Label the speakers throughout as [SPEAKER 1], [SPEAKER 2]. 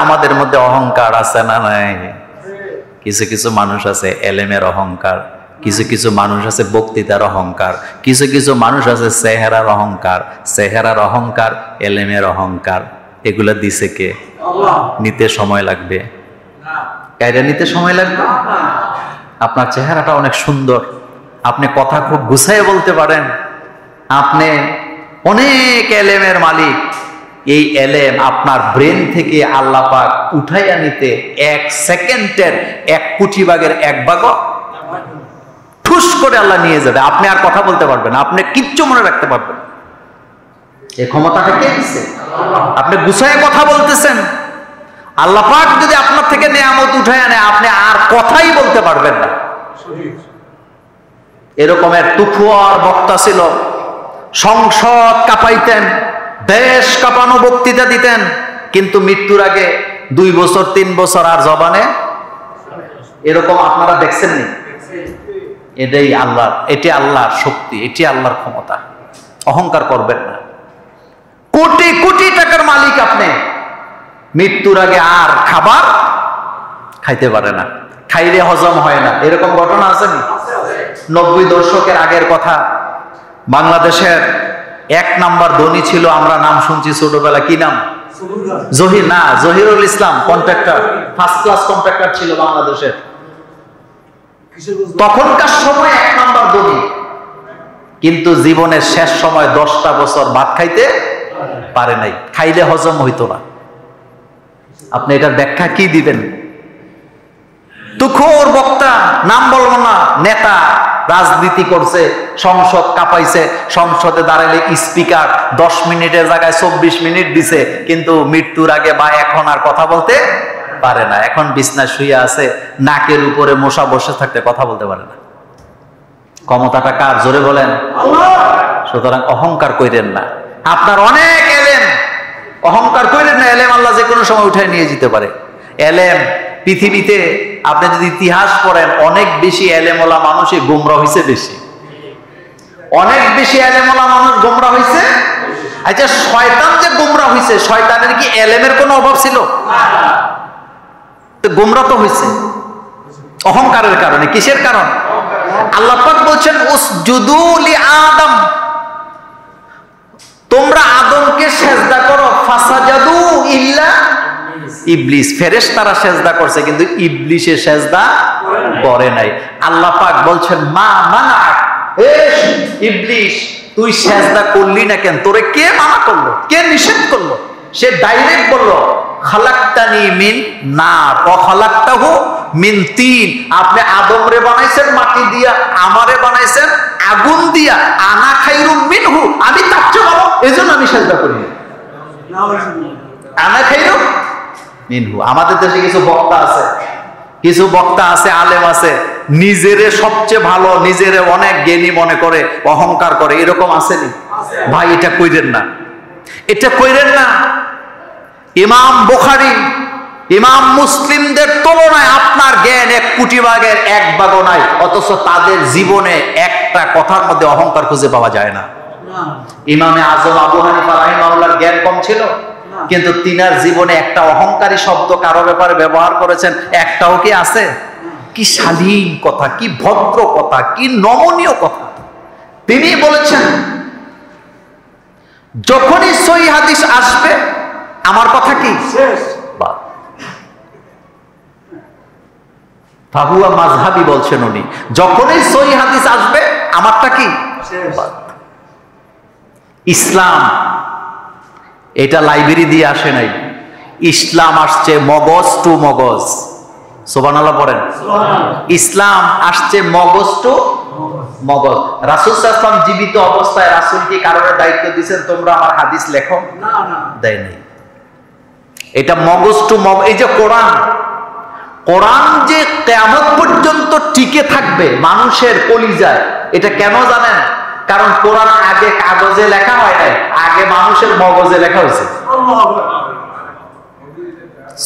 [SPEAKER 1] আমাদের মধ্যে অহংকার আছে না নাই? কিছু কিছু মানুষ আছে এলেমের অহংকার, কিছু কিছু মানুষ আছে বক্তৃতার অহংকার, কিছু কিছু মানুষ আছে চেহারার অহংকার। চেহারার অহংকার, এলেমের অহংকার, এগুলা দিছে কে? নিতে সময় লাগবে। কায়দা নিতে সময় লাগবে। আপনার চেহারাটা অনেক সুন্দর, আপনি কথা খুব গুছাইয়ে বলতে পারেন, আপনি অনেক এলেমের মালিক। এই এলেম আপনার ব্রেন থেকে আল্লাহ পাক উঠাইয়া নিতে 1 সেকেন্ডের 1 কোটি ভাগের 1 ভাগও ঠুস করে আল্লাহ নিয়ে যাবে। আপনি আর কথা বলতে পারবেন, আপনি কিচ্ছু মনে রাখতে পারবেন। এই ক্ষমতাটা কে দিচ্ছে? আপনি গুছাইয়ে কথা বলতেছেন, আল্লাহ পাক যদি আপনার থেকে নেয়ামত উঠাইয়া নেয়, আপনি আর কথাই বলতে পারবেন না। এরকমের তুখুয়ার বক্তা ছিল, সংসদ কাঁপাইতেন, দেশ কাঁপানো বক্তৃতা দিতেন, কিন্তু মৃত্যুর আগে 2 বছর 3 বছর আর জবানে এরকম আপনারা দেখছেন নি? এটাই আল্লাহর, এটি আল্লাহর শক্তি, এটি আল্লাহর ক্ষমতা। অহংকার করবেন না। কোটি কোটি টাকার মালিক আপনি, মৃত্যুর আগে আর খাবার খাইতে পারে না, খাইলে হজম হয় না। এরকম ঘটনা আছে নি? 90 দশকের আগের কথা। বাংলাদেশের 1 নাম্বার ধনী ছিল, আমরা নাম শুনছি ছোটবেলা, কি নাম? জহিরুল ইসলাম কন্ট্রাক্টর, ফার্স্ট ক্লাস কন্ট্রাক্টর ছিল বাংলাদেশের। তখনকার সময় 1 নাম্বার ধনী, কিন্তু জীবনের শেষ সময় 10টা বছর ভাত খাইতে পারে নাই, খাইলে হজম হইতো না। আপনি এটার ব্যাখ্যা কি দিবেন? তুখোর বক্তা, নাম বলবো না, নেতা, রাজনীতি করছে, সংসদ কাঁপাইছে, সংসদে দাঁড়ালে স্পিকার 10 মিনিটের জায়গায় 24 মিনিট দিছে, কিন্তু মৃত্যুর আগে বা এখন আর কথা বলতে পারে না। এখন বিছনায় শুয়ে আছে, নাকের উপরে মশা বসে থাকতে কথা বলতে পারে না। ক্ষমতাটা কার? জোরে বলেন। সুতরাং অহংকার কইরেন না। আপনার অনেক এলেম, অহংকার কইরেন না। এলেম আল্লাহ যে কোনো সময় উঠায় নিয়ে যেতে পারে। এলেম পৃথিবীতে আপনি যদি ইতিহাস পড়েন, অনেক বেশি এলেমওয়ালা মানুষই গোমরা হয়েছে বেশি, অনেক বেশি এলেমওয়ালা মানুষ গোমরা হয়েছে। আচ্ছা, শয়তান যে গোমরা হয়েছে, শয়তানের কি এলেমের কোনো অভাব ছিল? তো গোমরা তো হয়েছে অহংকারের কারণে। কিসের কারণ? আল্লাহ পাক বলছেন উসজুদু লি আদম, তোমরা আদমকে সেজদা করো। ফাসাজাদু ইল্লা ইবলিস, ফেরেশতারা সেজদা করছে, কিন্তু ইবলিসে সেজদা করে নাই। আল্লাহ পাক বলছেন মা মানাক, ইবলিস তুই সেজদা করলি না কেন? তোরে কে মানা করলো? কে নিষেধ করলো? সে ডাইরেক্ট বলল খালাকতানি মিন নার ওয়া খালাকতাহু মিন তিন। আপনি আদমরে বানাইছেন মাটি দিয়া, আমারে বানাইছেন আগুন দিয়া। আনা খাইরুম মিনহু, আমি তার চেয়ে ভালো, এজন্য আমি সেজদা করি। আনা খাইরুম মিনহু। আমাদের দেশে কিছু বক্তা আছে, কিছু বক্তা আছে, আলেম আছে, নিজেরে সবচেয়ে ভালো, নিজেরে অনেক জ্ঞানী মনে করে, অহংকার করে। এরকম আসেনি? ভাই এটা কইরেন না, এটা কইরেন না। ইমাম বুখারী, ইমাম মুসলিমদের তুলনায় আপনার জ্ঞান 1 কোটি ভাগের 1 ভাগও নাই, অথচ তাদের জীবনে একটা কথার মধ্যে অহংকার খুঁজে পাওয়া যায় না। ইমামে আজম আবু হানিফা রাহিমাহুল্লাহর জ্ঞান কম ছিল, কিন্তু তিনার জীবনে একটা অহংকারী শব্দ কারো ব্যাপারে ব্যবহার করেছেন একটাও কি আছে? কি শালীন কথা, কি ভদ্র কথা, কি নমনীয় কথা। তিনি বলেছেন যখনই সহিহ হাদিস আসবে আমার কথা কি শেষ। ফাহুয়া মাযহাবি বলছেন উনি, যখনই সহিহ হাদিস আসবে আমারটা কি শেষ। ইসলাম এটা লাইব্রেরি দিয়ে আসে নাই, ইসলাম আসছে মগজ টু মগজ। সুবহানাল্লাহ পড়েন। ইসলাম আসছে মগজ টু মগজ। রাসূল সাল্লাল্লাহু আলাইহি ওয়াসাল্লাম জীবিত অবস্থায় রাসূল কি কারোর দায়িত্ব দিয়েছেন তোমরা আমার হাদিস লেখো? না, দেয় নাই। এটা মগজ টু মগজ। এই যে কোরআন, কোরআন যে কিয়ামত পর্যন্ত টিকে থাকবে মানুষের কলিজায়, এটা কেন জানেন? কারণ কোরআন আগে কাগজে লেখা হয় নাই, আগে মানুষের মগজে লেখা হয়েছে।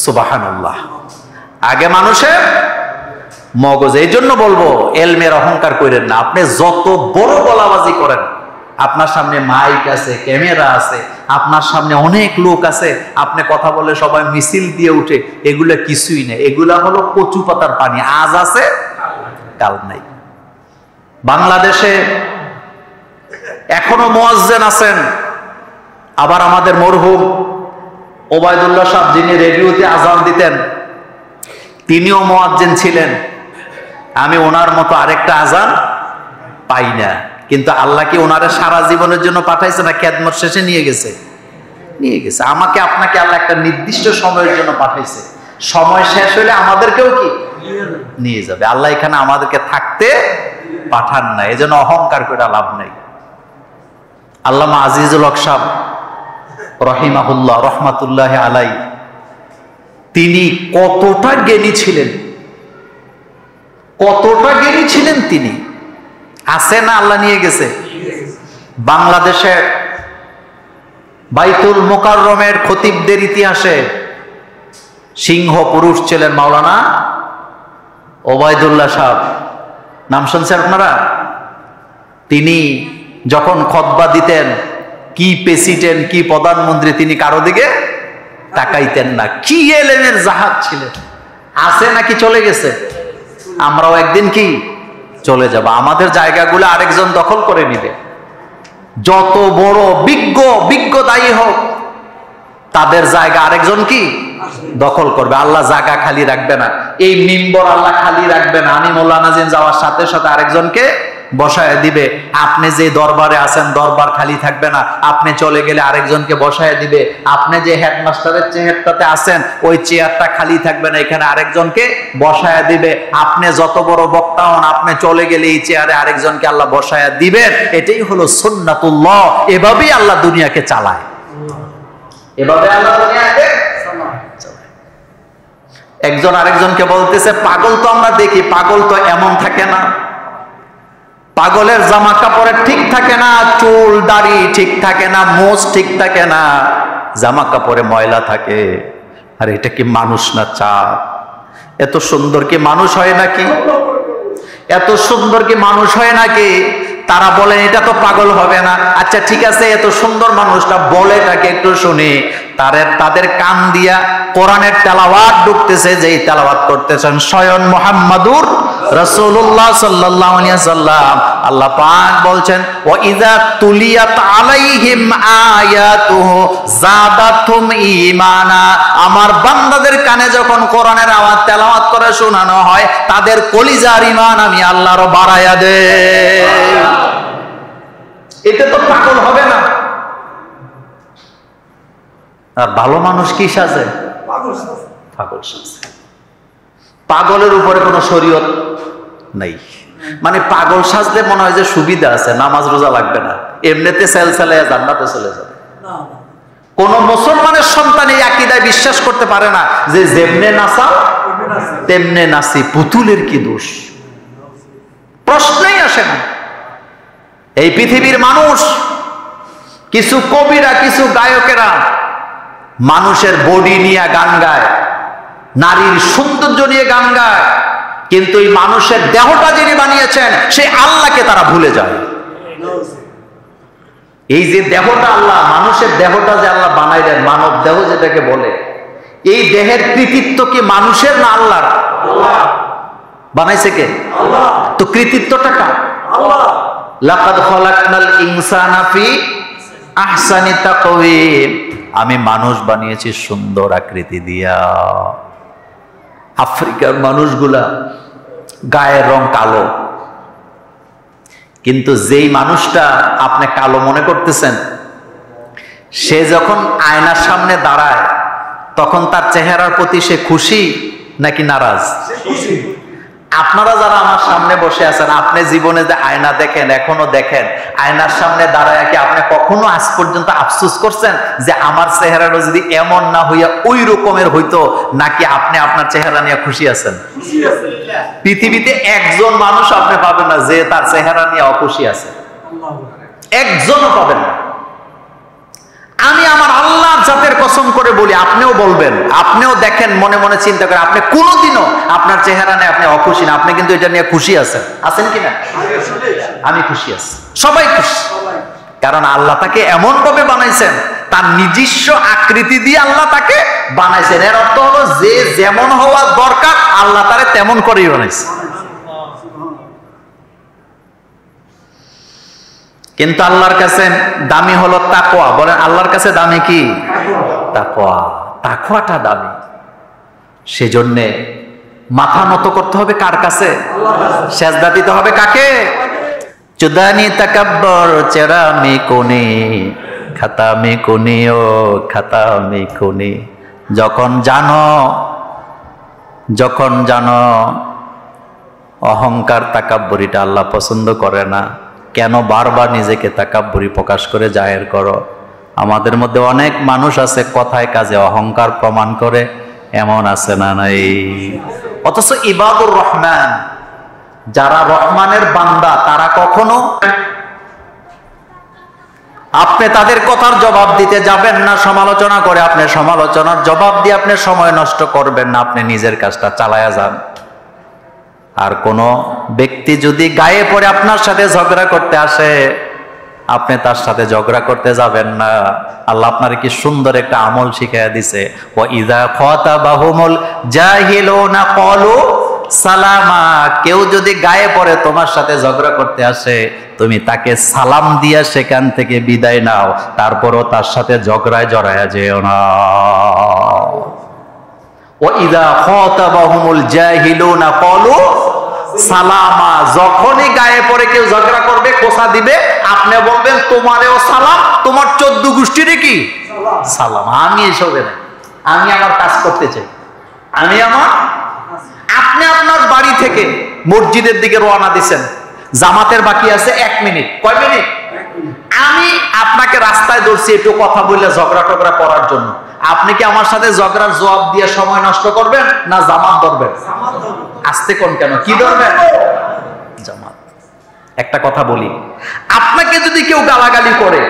[SPEAKER 1] সুবহানাল্লাহ, আগে মানুষের মগজে। এই জন্য বলবো এলমের অহংকার করেন না। আপনি যত বড় গলাবাজি করেন, আপনার সামনে মাইক আছে, ক্যামেরা আছে, আপনার সামনে অনেক লোক আছে, আপনি কথা বলে সবাই মিছিল দিয়ে উঠে, এগুলা কিছুই নেই। এগুলা হলো কচু পাতার পানি, আজ আছে কাল নাই। বাংলাদেশে এখনো মুয়াজ্জিন আছেন। আবার আমাদের মরহুম ওবায়দুল্লাহ সাহেব, যিনি রেডিওতে আজান দিতেন, তিনিও মুয়াজ্জিন ছিলেন। আমি ওনার মতো আরেকটা আজান পাই না, কিন্তু আল্লাহ কি ওনারে সারা জীবনের জন্য পাঠাইছে না খেদমত শেষে নিয়ে গেছে? নিয়ে গেছে। আমাকে আপনাকে আল্লাহ একটা নির্দিষ্ট সময়ের জন্য পাঠাইছে, সময় শেষ হলে আমাদেরকেও কি নিয়ে যাবে। আল্লাহ এখানে আমাদেরকে থাকতে পাঠান না, এজন্য অহংকার করে লাভ নাই। আল্লামা আজিজুল হক সাহেব রহিমাহুল্লাহ রহমাতুল্লাহ আলাই, তিনি কতটা জ্ঞানী ছিলেন, কতটা জ্ঞানী ছিলেন তিনি। আছে না আল্লাহ নিয়ে গেছে। বাংলাদেশের বাইতুল মুকাররমের খতিবদের ইতিহাসে সিংহ পুরুষ ছিলেন মাওলানা ওবায়দুল্লাহ সাহেব। নাম শুনছেন আপনারা? তিনি যখন খুতবা দিতেন, কি প্রেসিডেন্ট কি প্রধানমন্ত্রী, তিনি কারো দিকে তাকাইতেন না। কি এলেমের জাহাজ ছিলেন। আছে নাকি চলে গেছে? আমরাও একদিন কি চলে যাব, আমাদের জায়গাগুলো আরেকজন দখল করে নিবে। যত বড় বিজ্ঞ দায়ী হোক, তাদের জায়গা আরেকজন কি দখল করবে। আল্লাহ জায়গা খালি রাখবে না, এই মিম্বর আল্লাহ খালি রাখবে না। আমি মোল্লা নাজিম যাওয়ার সাথে সাথে আরেকজনকে বসায় দিবে। আপনি যে দরবারে আছেন, দরবার খালি থাকবে না, আপনি চলে গেলে আরেকজনকে বসায় দিবে। আপনি যে হেডমাস্টারের চেয়ারটাতে আছেন, ওই চেয়ারটা খালি থাকবে না, এখানে আরেকজনকে বসায় দিবে। আপনি যত বড় বক্তা হন, আপনি চলে গেলে এই চেয়ারে আরেকজনকে আল্লাহ বসায় দিবেন। এটাই হলো সুন্নাতুল্লাহ। এভাবেই আল্লাহ দুনিয়াকে চালায়, এভাবে আল্লাহ দুনিয়াকে চালায়। একজন আরেকজনকে বলতেছে, পাগল তো আমরা দেখি, পাগল তো এমন থাকে না। পাগলের জামা কাপড়ে ঠিক থাকে না, চুল দাড়ি ঠিক থাকে না, মোজ ঠিক থাকে না, জামা কাপড়ে ময়লা থাকে। আর এটা কি মানুষ না চাঁদ? এত সুন্দর কি মানুষ হয় নাকি? এত সুন্দর কি মানুষ হয় নাকি? তারা বলেন এটা তো পাগল হবে না। আচ্ছা ঠিক আছে, এত সুন্দর মানুষটা বলে তাকে একটু শুনি। তাদের কান দিয়া কোরআনের তেলাওয়াত ঢুকতেছে, যেই তেলাওয়াত করতেছেন স্বয়ং মুহাম্মাদুর রাসূলুল্লাহ সাল্লাল্লাহু আলাইহি ওয়াসাল্লাম। আল্লাহ পাক বলছেন, ওয়া ইযা তুলিয়াত আলাইহিম আয়াতুহু যাদাতুহুম ঈমানা। আমার বান্দাদের কানে যখন কোরআনের আওয়াজ তেলাওয়াত করে শোনানো হয়, তাদের কলিজার ঈমান আমি আল্লাহর বাড়ায়া দেই। এটা তো পাগল হবে না। আর ভালো মানুষ কি সাজে? পাগল সাজে। পাগলের উপরে কোনো শরীয়ত নাই। মানে পাগল সাজলে মনে হয় যে সুবিধা আছে, নামাজ রোজা লাগবে না, এমনিতে সেলসালে জান্নাতে চলে যাবে। কোন মুসলমানের সন্তান এই আকীদায় বিশ্বাস করতে পারে না যে যেমনে নাচা তেমনে নাচি, পুতুলের কি দোষ? প্রশ্নই আসে না। এই পৃথিবীর মানুষ, কিছু কবিরা, কিছু গায়কেরা মানুষের বডি নিয়ে গান গায়, নারীর সৌন্দর্য নিয়ে গান গায়, কিন্তু এই মানুষের দেহটা যিনি বানিয়েছেন সেই আল্লাহকে তারা ভুলে যায়। এই যে দেহটা আল্লাহ, মানুষের দেহটা যে আল্লাহ বানাইলেন, মানব দেহ যেটাকে বলে, এই দেহের কৃতিত্ব কি মানুষের না আল্লাহর? বানাইছে কে? তো কৃতিত্বটা কার? লাকাদ খালাকনাল ইনসানা ফি আহসানি তাকওয়িম। আমি মানুষ বানিয়েছি সুন্দর আকৃতি দিয়া। আফ্রিকার মানুষগুলা গায়ের রং কালো, কিন্তু যেই মানুষটা আপনি কালো মনে করতেছেন, সে যখন আয়নার সামনে দাঁড়ায় তখন তার চেহারার প্রতি সে খুশি নাকি নারাজ? আপনারা যারা আমার সামনে বসে আছেন, আপনি জীবনে যে আয়না দেখেন, এখনো দেখেন, আয়নার সামনে দাঁড়ায় কি আপনি কখনো আজ পর্যন্ত আফসোস করছেন যে আমার চেহারাটা যদি এমন না হইয়া ওই রকমের হইতো, নাকি আপনি আপনার চেহারা নিয়ে খুশি আছেন? পৃথিবীতে একজন মানুষ আপনি পাবেন না যে তার চেহারা নিয়ে অখুশি আছে, একজনও পাবেন না। আমি আমার আল্লাহর জাতের কসম করে বলি, আপনিও বলবেন, আপনিও দেখেন, মনে মনে চিন্তা করেন, আপনি কোনোদিনও আপনার চেহারা নিয়ে আপনি অখুশি না, আপনি কিন্তু এটা নিয়ে খুশি আছেন। আছেন কিনা? আমি খুশি আছি, সবাই খুশি। কারণ আল্লাহ তাকে এমন ভাবে বানাইছেন, তার নিজস্ব আকৃতি দিয়ে আল্লাহ তাকে বানাইছেন। এর অর্থ হলো যে যেমন হওয়া দরকার আল্লাহ তারে তেমন করেই বানাইছে। কিন্তু আল্লাহর কাছে দামি হলো তাকওয়া। বলেন আল্লাহর কাছে দামি কি? তাকওয়া। তাকওয়াটা দামি। সেজন্য মাথা নত করতে হবে কার কাছে? সেজদা দিতে হবে কাকে? চুদানি তাকাব্বর চেরা মে কোনে খাতা মে কোনে ও খাতা মে কোনে। যখন জানো অহংকার তাকাব্বরিটা আল্লাহ পছন্দ করে না, কেন বারবার নিজেকে তাকাব্বরি প্রকাশ করে জাহের করো? আমাদের মধ্যে অনেক মানুষ আছে কথায় কাজে অহংকার প্রমাণ করে, এমন আছে না নাই? অথচ ইবাদুর রহমান, যারা রহমানের বান্দা, তারা কখনো আপনি তাদের কথার জবাব দিতে যাবেন না সমালোচনা করে। আপনি সমালোচনার জবাব দিয়ে আপনি সময় নষ্ট করবেন না, আপনি নিজের কাজটা চালায়া যান। আর কোন ব্যক্তি যদি গায়ে পড়ে আপনার সাথে ঝগড়া করতে আসে, আপনি তার সাথে ঝগড়া করতে যাবেন না। আল্লাহ আপনার কি সুন্দর একটা আমল শিখাইয়া দিছে, ওয়া ইযা খাতাবাহুমুল জাহিলুনা ক্বালু সালামা। কেউ যদি গায়ে পড়ে তোমার সাথে ঝগড়া করতে আসে, তুমি তাকে সালাম দিয়া সেখান থেকে বিদায় নাও, তারপরও তার সাথে ঝগড়ায় জড়ায়া যেও না। ওয়া ইযা খাতাবাহুমুল জাহিলুনা ক্বালু সালামা। যখনই গায়ে পড়ে কেউ ঝগড়া করবে, কোসা দিবে, আপনি বলবেন তোমারেও সালাম, তোমার 14 গোষ্ঠীরই কি সালাম। আমি এসবে না, আমি আমার কাজ করতে চাই। আপনি আপনার বাড়ি থেকে মসজিদের দিকে রওনা দিচ্ছেন, জামাতের বাকি আছে 1 মিনিট। কয় মিনিট? আমি আপনাকে রাস্তায় ধরছি একটু কথা বললে ঝগড়া টগড়া করার জন্য। আপনি কি আমার সাথে ঝগড়ার জবাব দিয়ে সময় নষ্ট করবেন না জামাত ধরবেন? আসতে কোন কেন? কি ধরবেন? জামাত। একটা কথা বলি, আপনাকে যদি কেউ গালাগালি করে,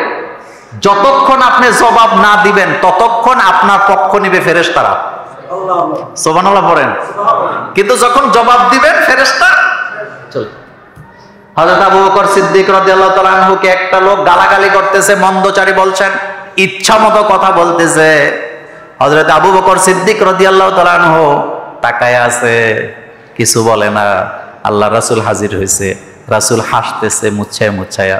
[SPEAKER 1] যতক্ষণ আপনি জবাব না দিবেন ততক্ষণ আপনার পক্ষ নিবে ফেরেশতারা। সুবহানাল্লাহ পড়েন। কিন্তু যখন জবাব দিবেন ফেরেশতা চলে। হযরত আবু বকর সিদ্দিক রাদিয়াল্লাহু তাআলা আনহুকে একটা লোক গালাগালি করতেছে, মন্দচারী বলছেন, ইচ্ছামতো কথা বলতেছে। হযরত আবু বকর সিদ্দিক রাদিয়াল্লাহু তাআলা আনহু তাকায় আছে, কিছু বলে না। আল্লাহ রাসূল হাজির হয়েছে, রাসূল হাসতেছে মুছায়া মুছায়া।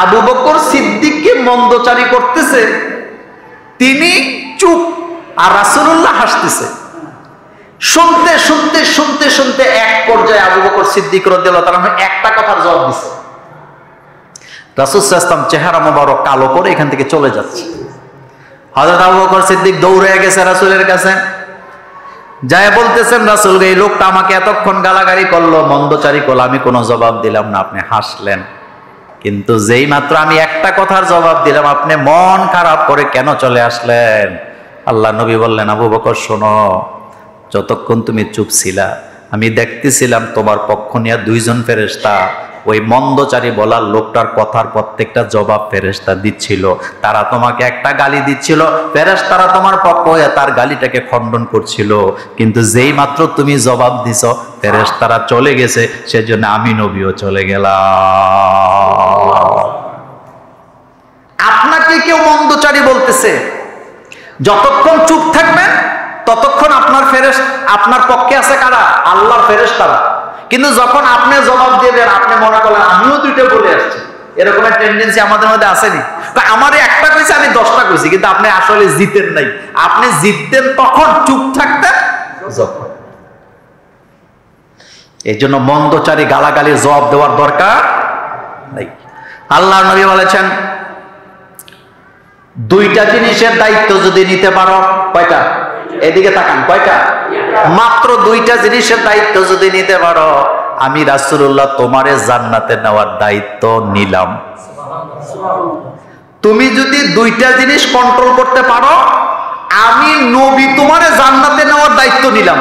[SPEAKER 1] আবু বকর সিদ্দিককে মন্দচারী করতেছে, তিনি চুপ, আর রাসূলুল্লাহ হাসতেছে। শুনতে শুনতে শুনতে শুনতে এক পর্যায়ে আবু বকর সিদ্দিক রাদিয়াল্লাহু তাআলা একটা কথার জবাব দিছে। রাসূল সাল্লাল্লাহু আলাইহি ওয়াসাল্লাম চেহারা মোবারক কালো করে এখান থেকে চলে যাচ্ছে। হযরত আবু বকর সিদ্দিক দৌড়ে গেছে রাসূলের কাছে, যায় বলতেছেন, রাসূল এই লোকটা আমাকে এতক্ষণ গালাগালি করলো, মন্দচারী করলো, আমি কোনো জবাব দিলাম না, আপনি হাসলেন। কিন্তু যেই মাত্র আমি একটা কথার জবাব দিলাম, আপনি মন খারাপ করে কেন চলে আসলেন? আল্লাহ নবী বললেন, আবু বকর শোনো, যতক্ষণ তুমি চুপ ছিলা আমি দেখতেছিলাম তোমার পক্ষ নিয়ে 2 জন ফেরেশতা ওই মন্দচারী বলার লোকটার কথার প্রত্যেকটা জবাব ফেরেশতা দিচ্ছিল। তারা তোমাকে একটা গালি দিচ্ছিল, ফেরেশতারা তোমার পক্ষ হয়ে তার গালিটাকে খণ্ডন করছিল। কিন্তু যেই মাত্র তুমি জবাব দিছো, ফেরেশতারা চলে গেছে, সেজন্য আমি নবীও চলে গেলাম। আপনাকে কেউ মন্দচারী বলতেছে, যতক্ষণ চুপ থাকবেন ততক্ষণ আপনার পক্ষে আছে কারা? আল্লাহর ফেরেশতারা। কিন্তু যখন আপনি জবাব দিবেন, আপনি মনে করলেন আমিও 2টা বলে আসছি, এরকম একটা টেন্ডেন্সি আমাদের মধ্যে আসেনি? আমারে একটা কইছে, আমি 10টা কইছি, কিন্তু আপনি আসলে জিতেন নাই। আপনি জিততেন তখন, চুপ থাকতেন যখন। এই জন্য মন্দচারী গালাগালির জবাব দেওয়ার দরকার নাই। আল্লাহ নবী বলেছেন, 2টা জিনিসের দায়িত্ব যদি নিতে পারো, কয়টা? এদিকে তাকান, কয়টা? মাত্র 2টা জিনিসের দায়িত্ব যদি নিতে পারো, আমি রাসূলুল্লাহ তোমারে জান্নাতে নেওয়ার দায়িত্ব নিলাম। তুমি যদি 2টা জিনিস কন্ট্রোল করতে পারো, আমি নবী তোমারে জান্নাতে নেওয়ার দায়িত্ব নিলাম।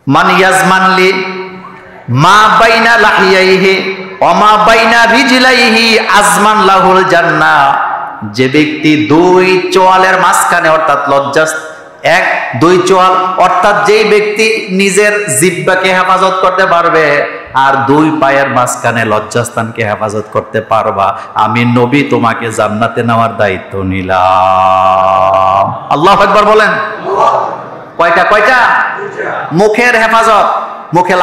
[SPEAKER 1] মান ইয়াজমানলি মা বাইনা লাহিয়াইহি ওয়া মা বাইনা রিজলাইহি আজমান লাহুল জান্নাহ। যে ব্যক্তি 2 চোয়ালের মাঝখানে অর্থাৎ এক, দুই চোয়াল, অর্থাৎ যেই ব্যক্তি নিজের জিহ্বাকে হেফাজত করতে পারবে আর দুই পায়ের মাঝখানে লজ্জাস্থানকে হেফাজত করতে পারবা, আমি নবী তোমাকে জান্নাতে নেওয়ার দায়িত্ব নিলাম। আল্লাহু আকবার বলেন। কয়টা কয়টা? মুখের হেফাজত, মুখে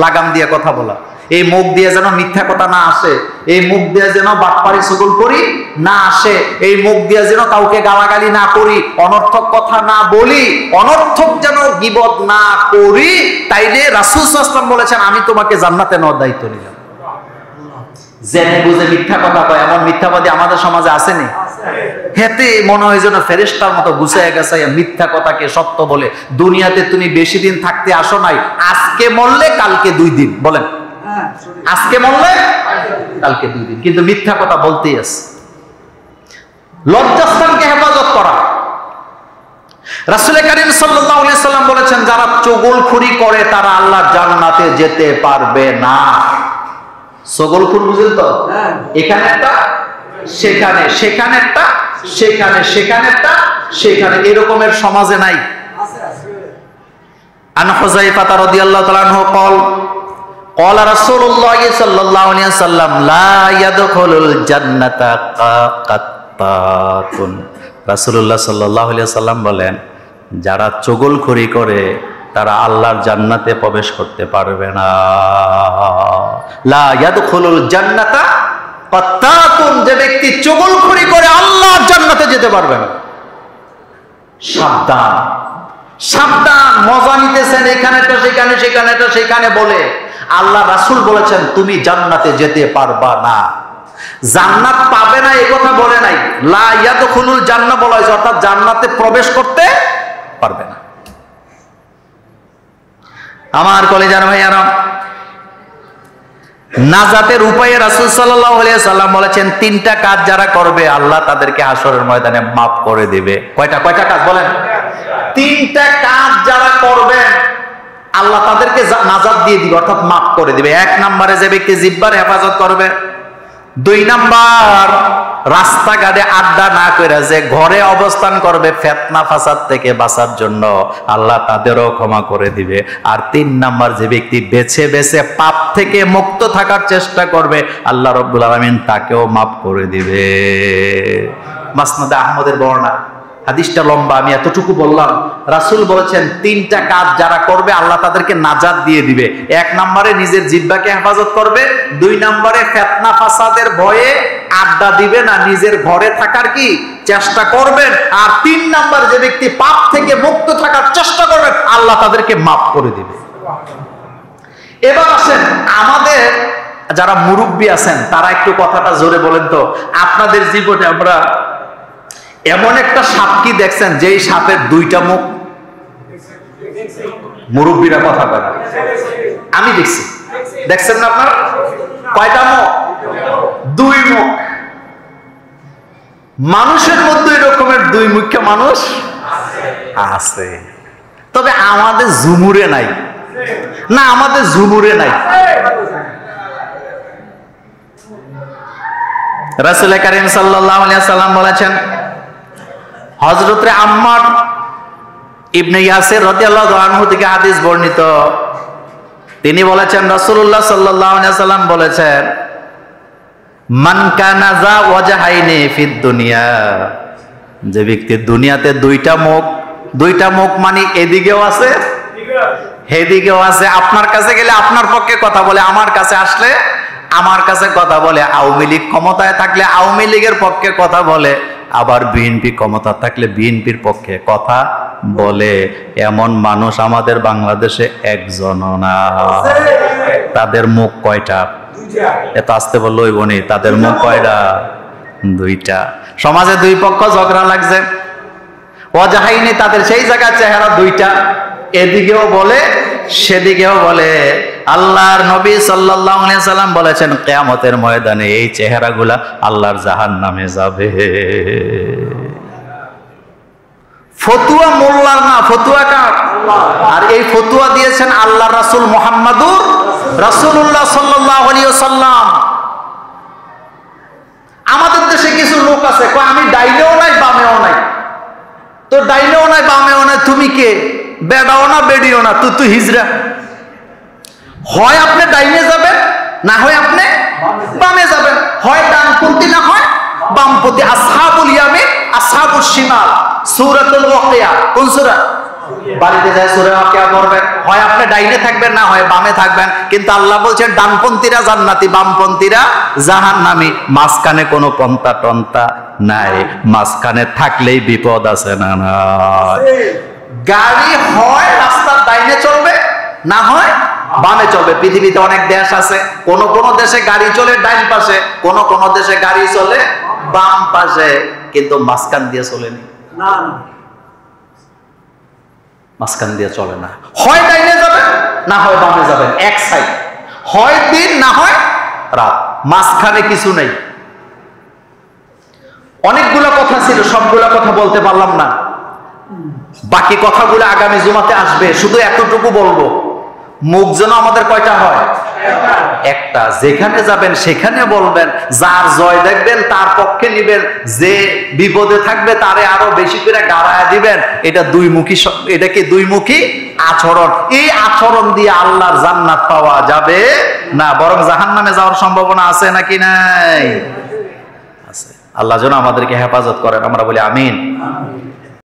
[SPEAKER 1] লাগাম দিয়ে কথা বলা, এই মুখ দিয়ে যেন মিথ্যা কথা না আসে, এই মুখ দিয়ে যেন বাটপারি চুগলখড়ি না আসে, এই মুখ দিয়ে যেন কাউকে গালাগালি না করি, অনর্থক কথা না বলি, অনর্থক যেন গীবত না করি। তাইলে রাসূল সাল্লাল্লাহু আলাইহি ওয়াসাল্লাম বলেছেন আমি তোমাকে জান্নাতে নেওয়ার দায়িত্ব নিলাম। জেনে বুঝে মিথ্যা কথা কয় এমন মিথ্যাবাদী আমাদের সমাজে আসেনি? হেতে মনে হয় যেন ফেরেশতার মতো গুছিয়ে গেছে, মিথ্যা কথাকে সত্য বলে। দুনিয়াতে তুমি বেশি দিন থাকতে আসো নাই, আজকে মরলে কালকে 2 দিন, বলেন আজকে মরলে কালকে 2 দিন, কিন্তু মিথ্যা কথা বলতেই আছে। লজ্জাস্থানকে হেফাজত করা, রাসূল কারীম সাল্লাল্লাহু আলাইহি সাল্লাম বলেছেন যারা চগলখড়ি করে তারা আল্লাহর জান্নাতে যেতে পারবে না। চগলখড় বুঝেন তো? এখানে একটা, সেখানে, সেখানে একটা, সেখানে, সেখানে একটা, সেখানে, এরকমের সমাজে নাই। আন হুযায়ফা রাদিয়াল্লাহু তাআলা আনহু قال قال رسول الله صلى الله عليه وسلم لا يدخل الجنة قطات। রাসূলুল্লাহ সাল্লাল্লাহু আলাইহি ওয়াসাল্লাম বলেন যারা চগলখড়ি করে তারা আল্লাহর জান্নাতে প্রবেশ করতে পারবে না। লা ইয়াদখুলুল জান্নাতা কাত্তাতুন, যে ব্যক্তি চগলখড়ি করে আল্লাহর জান্নাতে যেতে পারবে না। সাবধান, সাবধান, মজা নিতেছেন এখানেটা সেখানে, সেখানেটা সেখানে বলে। আল্লাহ রাসূল বলেছেন তুমি জান্নাতে যেতে পারবা না। জান্নাত পাবে না এই কথা বলে নাই, লা ইয়াদখুলুল জান্নাহ বলা হয়েছে, অর্থাৎ জান্নাতে প্রবেশ করতে পারবে না। আমার কলেজার ভাইয়ারা, নাজাতের উপায়ে রাসূল সাল্লাল্লাহু আলাইহি ওয়াসাল্লাম বলেছেন 3টা কাজ যারা করবে আল্লাহ তাদেরকে হাশরের ময়দানে মাফ করে দিবে। কয়টা কয়টা কাজ বলেন? 3টা কাজ যারা করবেন আল্লাহ তাদেরকে নাজাত দিয়ে দিবে, অর্থাৎ মাফ করে দিবে। 1 নম্বরে যে ব্যক্তি জিহ্বার হেফাজত করবে, 2 নাম্বার রাস্তাঘাটে আড্ডা না করে যে ঘরে অবস্থান করবে ফিতনা ফাসাদ থেকে বাঁচার জন্য আল্লাহ তাদেরও ক্ষমা করে দিবে। আর 3 নাম্বার যে ব্যক্তি বেছে বেছে পাপ থেকে মুক্ত থাকার চেষ্টা করবে আল্লাহ রাব্বুল আলামিন তাকেও মাফ করে দিবে। মাসনাদে আহমদের বর্ণনা, হাদিসটা লম্বা, আমি এতটুকু বললাম। রাসূল বলেছেন 3টা কাজ যারা করবে আল্লাহ তাদেরকে নাজাত দিয়ে দিবে। 1 নম্বরে নিজের জিহ্বাকে হেফাজত করবে, 2 নম্বরে ফিতনা ফাসাদের ভয়ে আড্ডা দিবে না, নিজের ঘরে থাকার কি চেষ্টা করবেন। আর 3 নম্বর যে ব্যক্তি পাপ থেকে মুক্ত থাকার চেষ্টা করবে আল্লাহ তাদেরকে মাফ করে দিবে। এবার আসেন আমাদের যারা মুরব্বী আছেন তারা একটু কথাটা জোরে বলেন তো, আপনাদের জীবনে আমরা এমন একটা সাপ কি দেখছেন যেই সাপের 2টা মুখ? মুরব্বীরা কথা বলে, আমি দেখছি। দেখছেন না আপনারা? কয়টা মুখ? 2 মুখ। মানুষের মধ্যে এরকমের 2 মুখ্য মানুষ আছে, তবে আমাদের ঝুমুরে নাই। না, আমাদের ঝুমুরে নাই। রাসূল কারীম সাল্লাল্লাহু আলাইহি ওয়াসাল্লাম বলেছেন, হযরত আম্মার ইবনে ইয়াসির রাদিয়াল্লাহু আনহু থেকে হাদিস বর্ণিত, তিনি বলেছেন রাসূলুল্লাহ সাল্লাল্লাহু আলাইহি ওয়াসাল্লাম বলেছেন মান কানা যা ওয়াজহাইনি ফিদ দুনিয়া, যে ব্যক্তি দুনিয়াতে 2টা মুখ, 2টা মুখ মানে এদিকেও আছে এদিকেও আছে। আপনার কাছে গেলে আপনার পক্ষে কথা বলে, আমার কাছে আসলে আমার কাছে কথা বলে। আওয়ামী লীগ ক্ষমতায় থাকলে আওয়ামী লীগের পক্ষে কথা বলে, আবার বিএনপি ক্ষমতা থাকলে বিএনপির পক্ষে কথা বলে। এমন মানুষ আমাদের বাংলাদেশে একজনও না। তাদের মুখ কয়টা? এত আসতে বললো ওই বনি, তাদের মুখ কয়টা? 2টা। সমাজে 2 পক্ষ ঝগড়া লাগছে, ওয়াজহাইনি তাদের সেই জায়গায় চেহারা 2টা, এদিকেও বলে সেদিকেও বলে। আল্লাহর নবী সাল্লাল্লাহু আলাইহি ওয়াসাল্লাম বলেছেন কিয়ামতের ময়দানে এই চেহারাগুলা আল্লাহর জাহান্নামে যাবে। ফতুয়া মোল্লার না, ফতুয়া কার? আর এই ফতুয়া দিয়েছেন আল্লাহর রাসূল মুহাম্মাদুর রাসূলুল্লাহ সাল্লাল্লাহু আলাইহি ওয়াসাল্লাম। আমাদের দেশে কিছু লোক আছে কয় আমি ডাইনেও নাই বামেও নাই, তো ডাইনেও নাই বামেও নাই কে? বেডাও না বেডিও না, তুই হিজরা। হয় আপনি ডাইনে যাবেন, না হয় আপনি বামে যাবেন। হয় ডানপন্থী না হয় বামপন্থী। আসহাবুল ইয়ামিন আসহাবুশ শিমাল, সূরাতুল ওয়াকিয়া। কোন সূরা? বাড়িতে যায় সূরা ওয়াকিয়া পড়বেন। হয় আপনি ডাইনে থাকবেন, না হয় বামে থাকবেন। কিন্তু আল্লাহ বলছেন ডানপন্থীরা জান্নাতি, বামপন্থীরা জাহান্নামী। মাঝখানে কোনো পন্থা টন্থা নাই। মাঝখানে থাকলেই বিপদ আছে না নাই? গাড়ি হয় রাস্তার ডাইনে চলবে, না হয় বামে চলবে। পৃথিবীতে অনেক দেশ আছে, কোন কোন দেশে গাড়ি চলে ডাইন পাশে, কোন কোন দেশে গাড়ি চলে বাম পাশে, কিন্তু মাঝখান দিয়ে চলেনি। মাঝখান দিয়ে চলে না। হয় ডাইনে যাবেন, না হয় বামে যাবেন, এক সাইড। হয় দিন, না হয় রাত, মাঝখানে কিছু নেই। অনেকগুলো কথা ছিল, সবগুলো কথা বলতে পারলাম না। বাকি কথাগুলো আগামী জুমাতে আসবে। শুধু এতটুকু বলবো, মুখ যেন আমাদের কয়টা হয়? একটা। যেখানে যাবেন সেখানে বলবেন, যার জয় দেখবেন তার পক্ষে নিবেন, যে বিপদে থাকবে তারে আরো বেশি করে গাড়ায় দিবেন। এটা দুইমুখী, এটা কি দুইমুখী আচরণ? এই আচরণ দিয়ে আল্লাহর জান্নাত পাওয়া যাবে না, বরং জাহান্নামে যাওয়ার সম্ভাবনা আছে নাকি নাই? আছে। আল্লাহ যেন আমাদেরকে হেফাজত করেন, আমরা বলি আমিন।